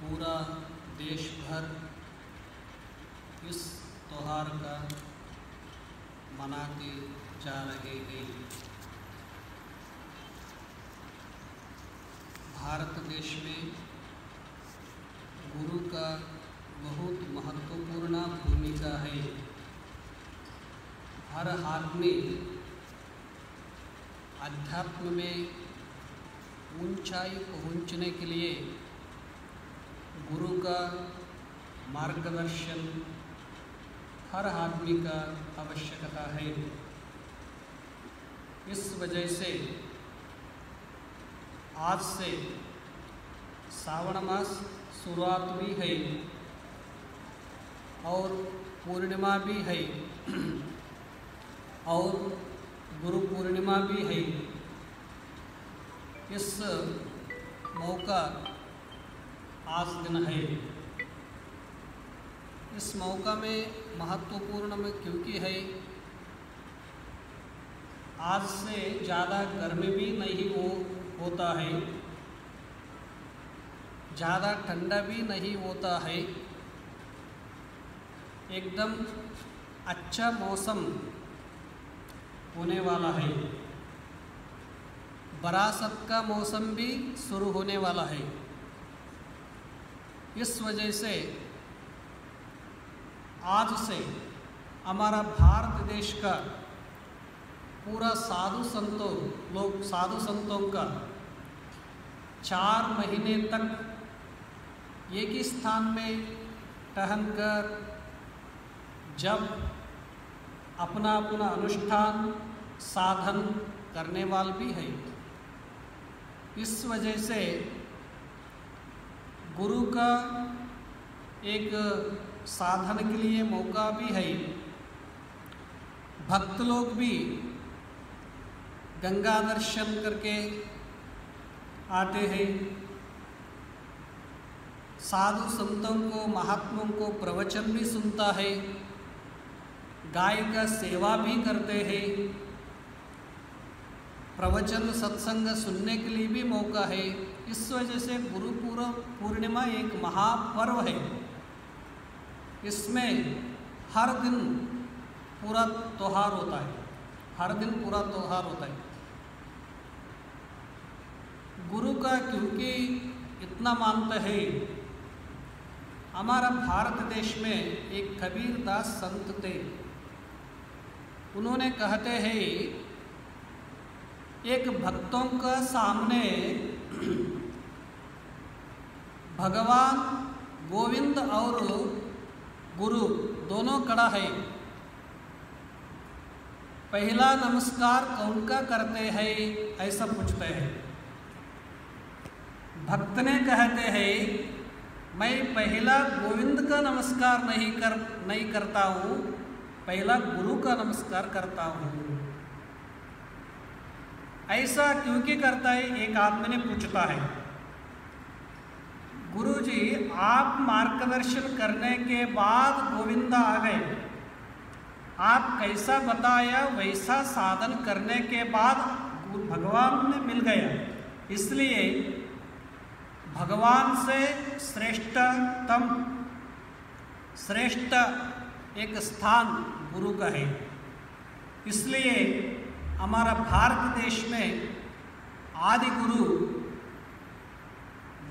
पूरा देश भर इस त्यौहार का मनाते जा रहे हैं। भारत देश में गुरु का बहुत महत्वपूर्ण भूमिका है। हर आदमी अध्यात्म में ऊंचाई पहुंचने के लिए गुरु का मार्गदर्शन हर आदमी का आवश्यकता है। इस वजह से आज से श्रावण मास शुरुआत भी है और पूर्णिमा भी है और गुरु पूर्णिमा भी है। इस मौका आज दिन है। इस मौका में महत्वपूर्ण में क्योंकि है आज से ज़्यादा गर्मी भी नहीं होता है, ज़्यादा ठंडा भी नहीं होता है। एकदम अच्छा मौसम होने वाला है। बरसात का मौसम भी शुरू होने वाला है। इस वजह से आज से हमारा भारत देश का पूरा साधु संतों का 4 महीने तक एक ही स्थान में ठहरकर जब अपना अपना अनुष्ठान साधन करने वाले भी है। इस वजह से गुरु का एक साधन के लिए मौका भी है। भक्त लोग भी गंगा दर्शन करके आते हैं। साधु संतों को महात्माओं को प्रवचन भी सुनता है, गाय का सेवा भी करते हैं। प्रवचन सत्संग सुनने के लिए भी मौका है। इस वजह से गुरु पूर्णिमा एक महापर्व है। इसमें हर दिन पूरा त्यौहार होता है, हर दिन पूरा त्यौहार होता है। गुरु का क्योंकि इतना मानते हैं, हमारा भारत देश में एक कबीरदास संत थे। उन्होंने कहते हैं एक भक्तों का सामने भगवान गोविंद और गुरु दोनों खड़ा है। पहला नमस्कार कौन का करते हैं ऐसा पूछते हैं। भक्त ने कहते हैं मैं पहला गोविंद का नमस्कार नहीं करता हूँ, पहला गुरु का नमस्कार करता हूँ। ऐसा क्योंकि करता है? एक आदमी ने पूछता है, गुरुजी आप मार्गदर्शन करने के बाद गोविंद आ गए, आप कैसा बताया वैसा साधन करने के बाद भगवान ने मिल गया। इसलिए भगवान से श्रेष्ठ एक स्थान गुरु का है। इसलिए हमारा भारत देश में आदि गुरु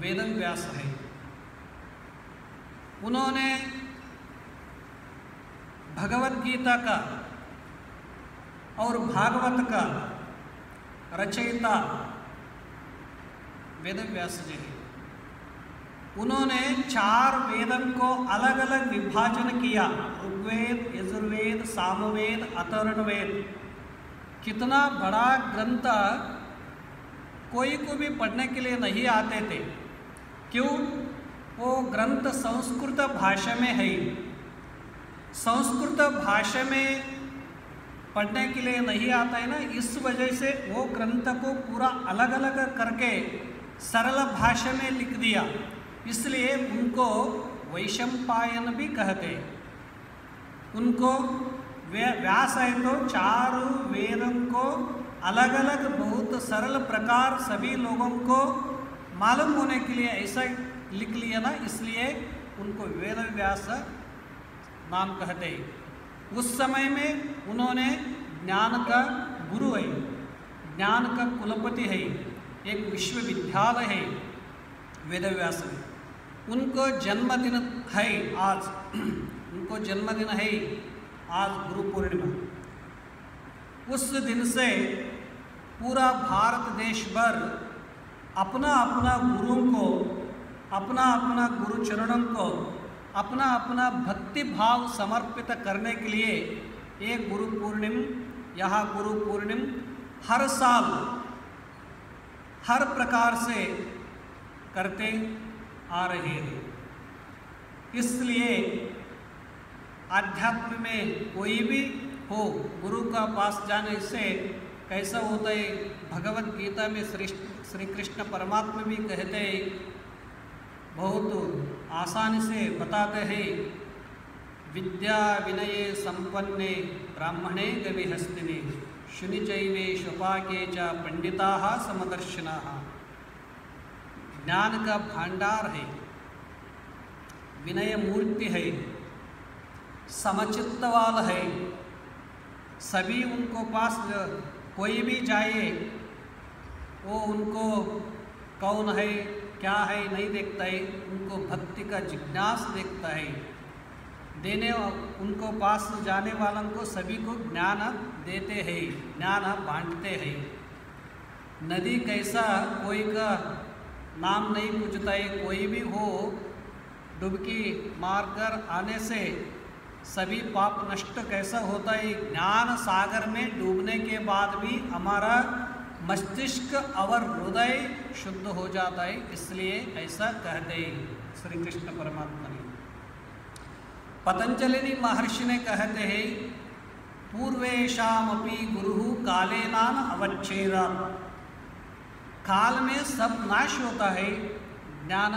वेद व्यास है। उन्होंने भगवत गीता का और भागवत का रचयिता वेद व्यास जी है। उन्होंने 4 वेदन को अलग अलग विभाजन किया, ऋग्वेद, यजुर्वेद, सामवेद, अथर्ववेद। कितना बड़ा ग्रंथ कोई को भी पढ़ने के लिए नहीं आते थे। क्यों? वो ग्रंथ संस्कृत भाषा में है। संस्कृत भाषा में पढ़ने के लिए नहीं आता है ना, इस वजह से वो ग्रंथ को पूरा अलग अलग करके सरल भाषा में लिख दिया। इसलिए उनको वैशंपायन भी कहते हैं। उनको व्यास है तो 4 वेदों को अलग अलग बहुत सरल प्रकार सभी लोगों को मालूम होने के लिए ऐसा लिख लिया ना, इसलिए उनको वेद व्यास नाम कहते हैं। उस समय में उन्होंने ज्ञान का गुरु है, ज्ञान का कुलपति है, एक विश्वविद्यालय है वेद व्यास में। उनको जन्मदिन है आज, उनको जन्मदिन है आज गुरु पूर्णिमा। उस दिन से पूरा भारत देश भर अपना अपना गुरु को, अपना अपना गुरु चरणों को अपना अपना भक्ति भाव समर्पित करने के लिए एक गुरु पूर्णिम, यहाँ गुरु पूर्णिम हर साल हर प्रकार से करते आ रहे हैं। इसलिए अध्यात्म में कोई भी हो, गुरु का पास जाने से कैसा होता है, भगवत गीता में श्री कृष्ण परमात्मा भी कहते हैं, बहुत आसानी से बताते हैं, विद्या विनये संपन्ने ब्राह्मणे गविहस्तिने शुनिचैवे श्वपाके च पंडिताः समदर्शिनाः। ज्ञान का भंडार है, विनय मूर्ति है, समचित्त वाला है। सभी उनको पास कोई भी जाए वो उनको कौन है क्या है नहीं देखता है, उनको भक्ति का जिज्ञास देखता है। देने उनको पास जाने वालों को सभी को ज्ञान देते हैं, ज्ञान बांटते हैं। नदी कैसा कोई का नाम नहीं पूछता है, कोई भी हो डुबकी मारकर आने से सभी पाप नष्ट कैसा होता है। ज्ञान सागर में डूबने के बाद भी हमारा मस्तिष्क और हृदय शुद्ध हो जाता है, इसलिए ऐसा कहते हैं श्री कृष्ण परमात्मा ने। पतंजलि महर्षि ने कहते हैं, पूर्वेशामपि गुरु कालेनान अवच्छेद। काल में सब नाश होता है, ज्ञान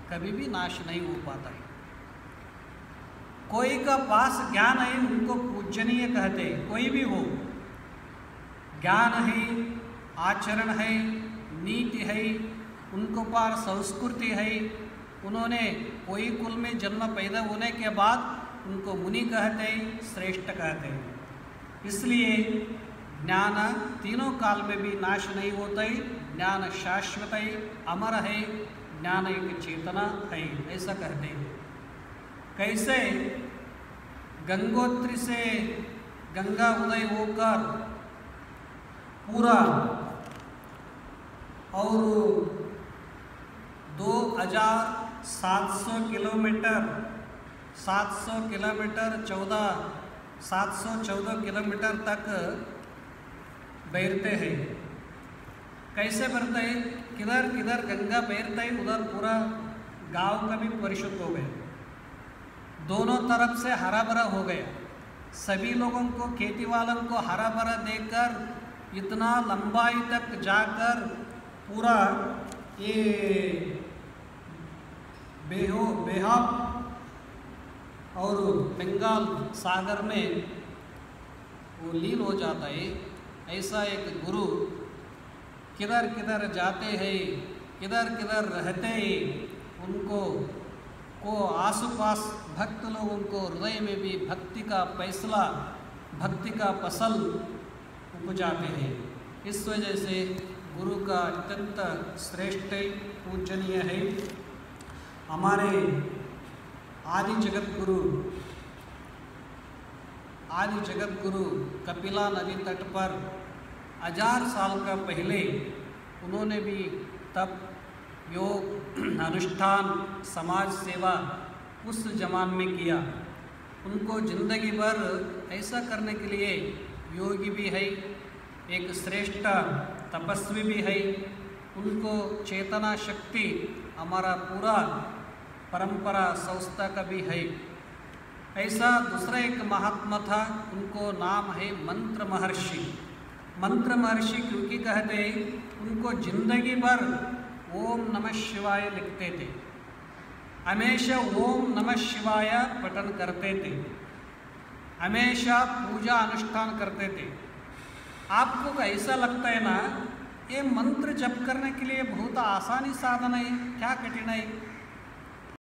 कभी भी नाश नहीं हो पाता है। कोई का पास ज्ञान है उनको पूजनीय कहते हैं, कोई भी हो, ज्ञान है, आचरण है, नीति है, उनको पार संस्कृति है, उन्होंने कोई कुल में जन्म पैदा होने के बाद उनको मुनि कहते हैं, श्रेष्ठ कहते हैं। इसलिए ज्ञान तीनों काल में भी नाश नहीं होता है, ज्ञान शाश्वत है, अमर है, ज्ञान एक चेतना है, ऐसा कहते हैं। कैसे गंगोत्री से गंगा उदय होकर पूरा और 2700 किलोमीटर 714 किलोमीटर तक बैरते हैं। कैसे बढ़ते हैं, किधर किधर गंगा बैरते हैं उधर पूरा गांव का भी परिशुद्ध हो गया, दोनों तरफ से हरा भरा हो गया। सभी लोगों को, खेती वालों को हरा भरा देकर इतना लंबाई तक जाकर पूरा ये बेहाब और बंगाल सागर में वो लीन हो जाता है। ऐसा एक गुरु किधर किधर जाते हैं, किधर किधर रहते हैं, उनको को आसपास भक्त लोगों को हृदय में भी भक्ति का फैसला, भक्ति का फसल उपजाते हैं। इस वजह से गुरु का अत्यंत श्रेष्ठ पूजनीय है। हमारे आदि जगत गुरु कपिला नदी तट पर 1000 साल का पहले उन्होंने भी तप, योग, अनुष्ठान, समाज सेवा उस जमान में किया। उनको जिंदगी भर ऐसा करने के लिए योगी भी है, एक श्रेष्ठ तपस्वी भी है, उनको चेतना शक्ति हमारा पूरा परंपरा संस्था का भी है। ऐसा दूसरा एक महात्मा था, उनको नाम है मंत्र महर्षि। मंत्र महर्षि क्योंकि कहते हैं, उनको जिंदगी भर ओम नमः शिवाय लिखते थे, हमेशा ओम नमः शिवाय पठन करते थे, हमेशा पूजा अनुष्ठान करते थे। आपको ऐसा लगता है ना, ये मंत्र जप करने के लिए बहुत आसानी साधन है, क्या कठिनाई?